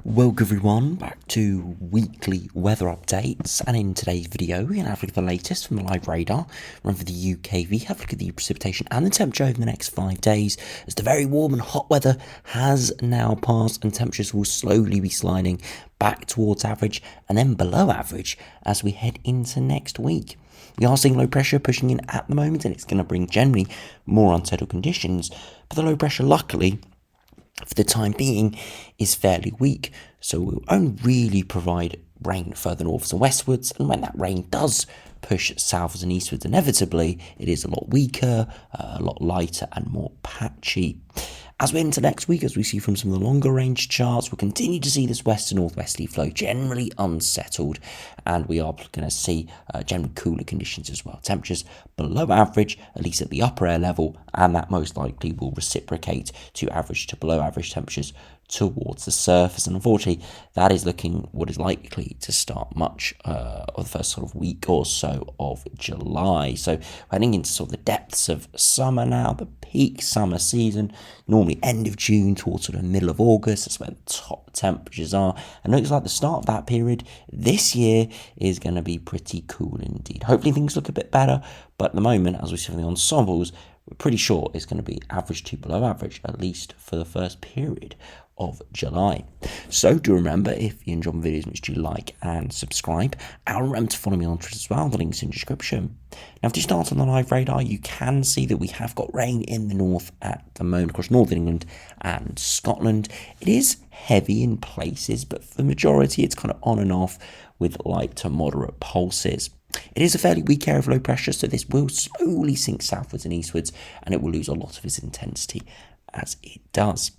Welcome everyone back to weekly weather updates, and in today's video we're going to have a look at the latest from the live radar, run for the UKV, have a look at the precipitation and the temperature over the next 5 days, as the very warm and hot weather has now passed and temperatures will slowly be sliding back towards average and then below average as we head into next week. We are seeing low pressure pushing in at the moment, and it's going to bring generally more unsettled conditions, but the low pressure luckily for the time being is fairly weak, so it will only really provide rain further northwards and westwards, and when that rain does push southwards and eastwards, inevitably it is a lot weaker, a lot lighter and more patchy. As we enter next week, as we see from some of the longer range charts, we'll continue to see this west to northwesterly flow generally unsettled, and we are going to see generally cooler conditions as well. Temperatures below average, at least at the upper air level, and that most likely will reciprocate to average to below average temperatures towards the surface, and unfortunately that is looking what is likely to start much of the first sort of week or so of July. So heading into sort of the depths of summer now, the peak summer season, normally end of June towards sort of middle of August. That's where the top temperatures are, and it looks like the start of that period this year is going to be pretty cool indeed. Hopefully things look a bit better, but at the moment, as we see from the ensembles, we're pretty sure it's going to be average to below average, at least for the first period of July. So do remember, if you enjoy my videos, make sure you like and subscribe, and remember to follow me on Twitter as well. The link's in the description. Now, if you start on the live radar, you can see that we have got rain in the north at the moment across northern England and Scotland. It is heavy in places, but for the majority it's kind of on and off with light to moderate pulses. It is a fairly weak area of low pressure, so this will slowly sink southwards and eastwards, and it will lose a lot of its intensity as it does.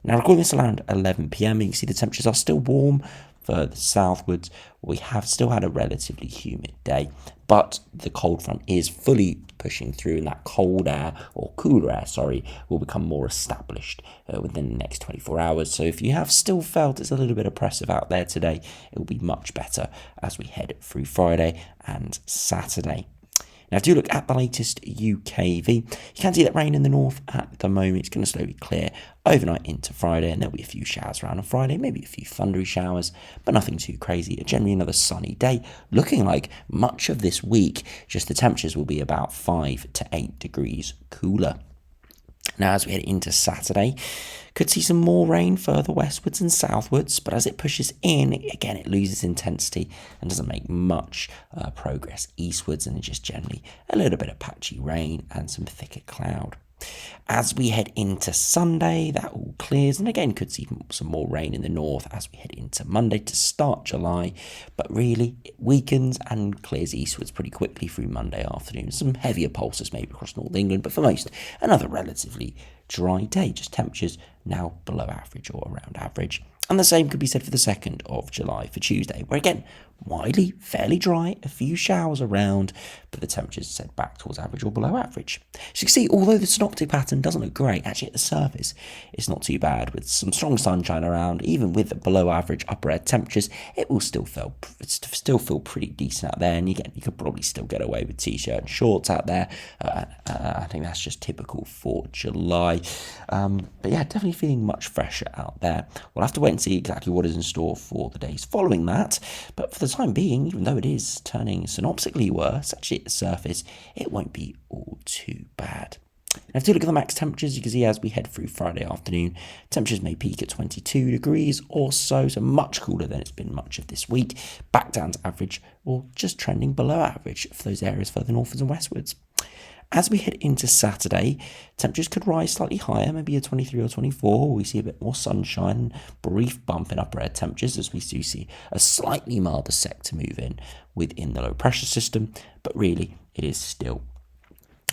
Now, recording this around 11 p.m, you can see the temperatures are still warm further southwards. We have still had a relatively humid day, but the cold front is fully pushing through, and that cold air, or cooler air, sorry, will become more established within the next 24 hours. So if you have still felt it's a little bit oppressive out there today, it will be much better as we head through Friday and Saturday. Now, if you look at the latest UKV, you can see that rain in the north at the moment. It's going to slowly clear overnight into Friday, and there'll be a few showers around on Friday, maybe a few thundery showers, but nothing too crazy. Generally another sunny day, looking like much of this week, just the temperatures will be about 5 to 8 degrees cooler. Now, as we head into Saturday, could see some more rain further westwards and southwards, but as it pushes in, again, it loses intensity and doesn't make much progress eastwards, and it's just generally a little bit of patchy rain and some thicker cloud. As we head into Sunday, that all clears, and again could see some more rain in the north as we head into Monday to start July, but really it weakens and clears eastwards pretty quickly through Monday afternoon. Some heavier pulses maybe across North England, but for most, another relatively dry day, just temperatures now below average or around average. And the same could be said for the 2nd of July for Tuesday, where again, widely fairly dry, a few showers around, but the temperatures set back towards average or below average. So you can see, although the synoptic pattern doesn't look great, actually at the surface it's not too bad. With some strong sunshine around, even with the below average upper air temperatures, it will still feel pretty decent out there, and you could probably still get away with t-shirt and shorts out there. I think that's just typical for July. But yeah, definitely feeling much fresher out there. We'll have to wait and see exactly what is in store for the days following that, but for the time being, even though it is turning synoptically worse, actually at the surface it won't be all too bad. Now, if you look at the max temperatures, you can see as we head through Friday afternoon, temperatures may peak at 22 degrees or so much cooler than it's been much of this week, back down to average or just trending below average for those areas further northwards and westwards. As we head into Saturday, temperatures could rise slightly higher, maybe a 23 or 24. We see a bit more sunshine, brief bump in upper air temperatures as we do see a slightly milder sector move in within the low pressure system, but really it is still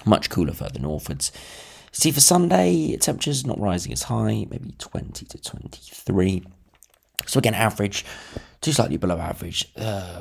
much cooler further northwards. See, for Sunday, temperatures not rising as high, maybe 20 to 23. So again, average to slightly below average,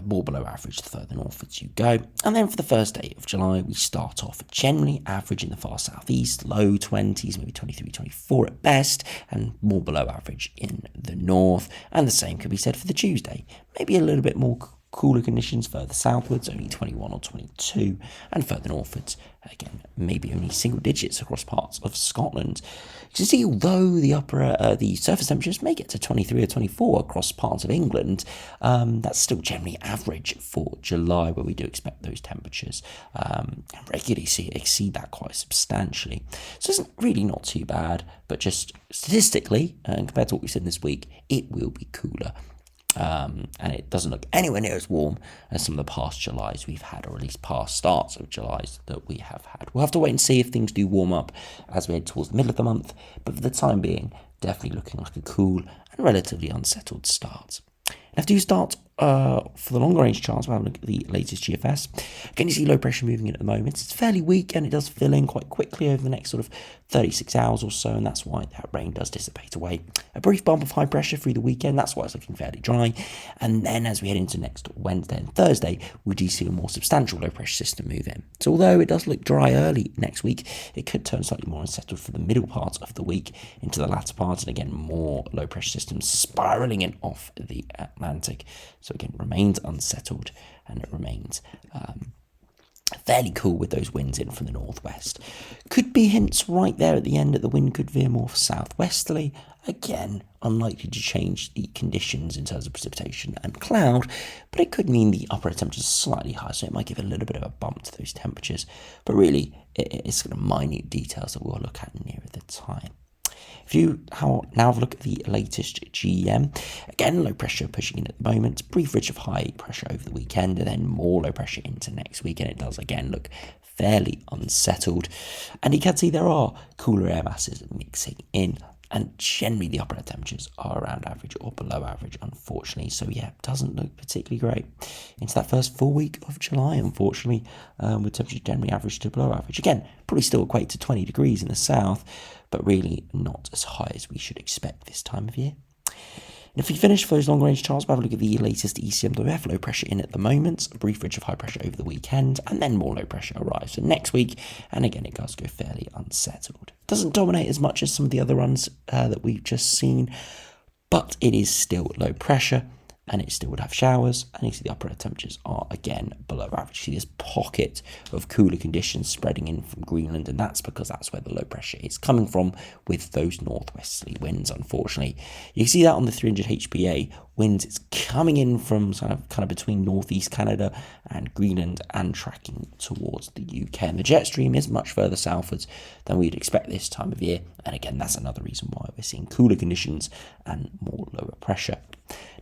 more below average the further northwards you go. And then for the first day of July, we start off generally average in the far southeast, low 20s, maybe 23, 24 at best, and more below average in the north. And the same could be said for the Tuesday, maybe a little bit more cooler conditions further southwards, only 21 or 22, and further northwards, again, maybe only single digits across parts of Scotland. You can see, although the surface temperatures may get to 23 or 24 across parts of England, that's still generally average for July, where we do expect those temperatures and regularly exceed that quite substantially. So it's really not too bad, but just statistically, compared to what we've seen this week, it will be cooler. And it doesn't look anywhere near as warm as some of the past Julys we've had, or at least past starts of Julys that we have had. We'll have to wait and see if things do warm up as we head towards the middle of the month, but for the time being, definitely looking like a cool and relatively unsettled start. Now, if you start for the longer range charts, we'll have a look at the latest GFS. Again, you see low pressure moving in at the moment. It's fairly weak and it does fill in quite quickly over the next sort of 36 hours or so, and that's why that rain does dissipate away. A brief bump of high pressure through the weekend, that's why it's looking fairly dry. And then as we head into next Wednesday and Thursday, we do see a more substantial low pressure system move in. So although it does look dry early next week, it could turn slightly more unsettled for the middle part of the week into the latter part, and again, more low pressure systems spiraling in off the Atlantic. So again, remains unsettled, and it remains fairly cool with those winds in from the northwest. Could be hints right there at the end that the wind could veer more southwesterly. Again, unlikely to change the conditions in terms of precipitation and cloud, but it could mean the upper temperatures are slightly higher, so it might give a little bit of a bump to those temperatures. But really, it's kind of minute details that we'll look at nearer the time. If you now have a look at the latest GEM, again, low pressure pushing in at the moment, brief ridge of high pressure over the weekend, and then more low pressure into next week, and it does again look fairly unsettled. And you can see there are cooler air masses mixing in, and generally the upper temperatures are around average or below average, unfortunately. So yeah, it doesn't look particularly great into that first full week of July, unfortunately, with temperatures generally average to below average. Again, probably still equate to 20 degrees in the south, but really not as high as we should expect this time of year. And if we finish for those long range charts, we'll have a look at the latest ECMWF, low pressure in at the moment, a brief ridge of high pressure over the weekend, and then more low pressure arrives for next week, and again it does go fairly unsettled. Doesn't dominate as much as some of the other runs that we've just seen, but it is still low pressure, and it still would have showers, and you see the upper temperatures are again below average. You see this pocket of cooler conditions spreading in from Greenland, and that's because that's where the low pressure is coming from with those northwesterly winds, unfortunately. You can see that on the 300 HPA winds, it's coming in from kind of between northeast Canada and Greenland and tracking towards the UK. And the jet stream is much further southwards than we'd expect this time of year, and again, that's another reason why we're seeing cooler conditions and more lower pressure.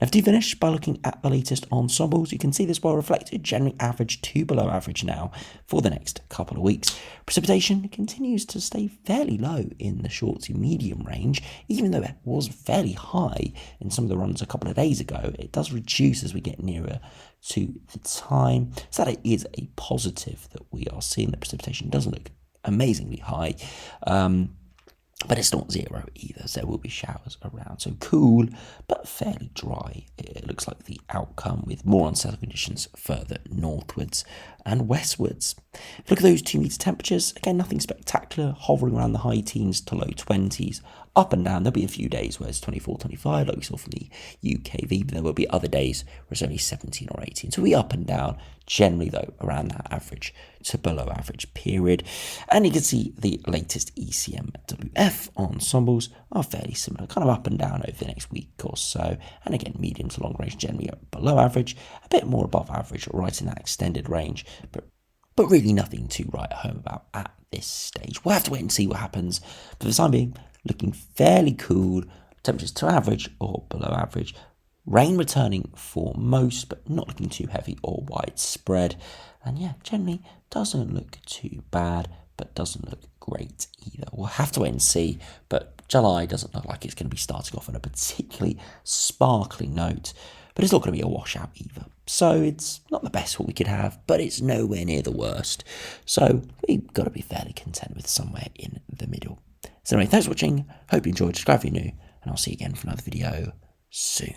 Now, to finish by looking at the latest ensembles, you can see this well reflected, generally average to below average now for the next couple of weeks. Precipitation continues to stay fairly low in the short to medium range, even though it was fairly high in some of the runs a couple of days ago. It does reduce as we get nearer to the time, so that it is a positive that we are seeing that precipitation doesn't look amazingly high. But it's not zero either, so there will be showers around. So cool, but fairly dry. It looks like the outcome, with more unsettled conditions further northwards and westwards. Look at those 2 meter temperatures. Again, nothing spectacular, hovering around the high teens to low 20s. Up and down, there'll be a few days where it's 24, 25, like we saw from the UKV, but there will be other days where it's only 17 or 18. So we up and down, generally though, around that average to below average period. And you can see the latest ECMWF ensembles are fairly similar, kind of up and down over the next week or so. And again, medium to long range generally below average, a bit more above average, right in that extended range, but really nothing to write home about at this stage. We'll have to wait and see what happens. But for the time being, looking fairly cool, temperatures to average or below average. Rain returning for most, but not looking too heavy or widespread. And yeah, generally doesn't look too bad, but doesn't look great either. We'll have to wait and see, but July doesn't look like it's going to be starting off on a particularly sparkling note, but it's not going to be a washout either. So it's not the best what we could have, but it's nowhere near the worst. So we've got to be fairly content with somewhere in the middle. So anyway, thanks for watching. Hope you enjoyed. Subscribe if you're new, and I'll see you again for another video soon.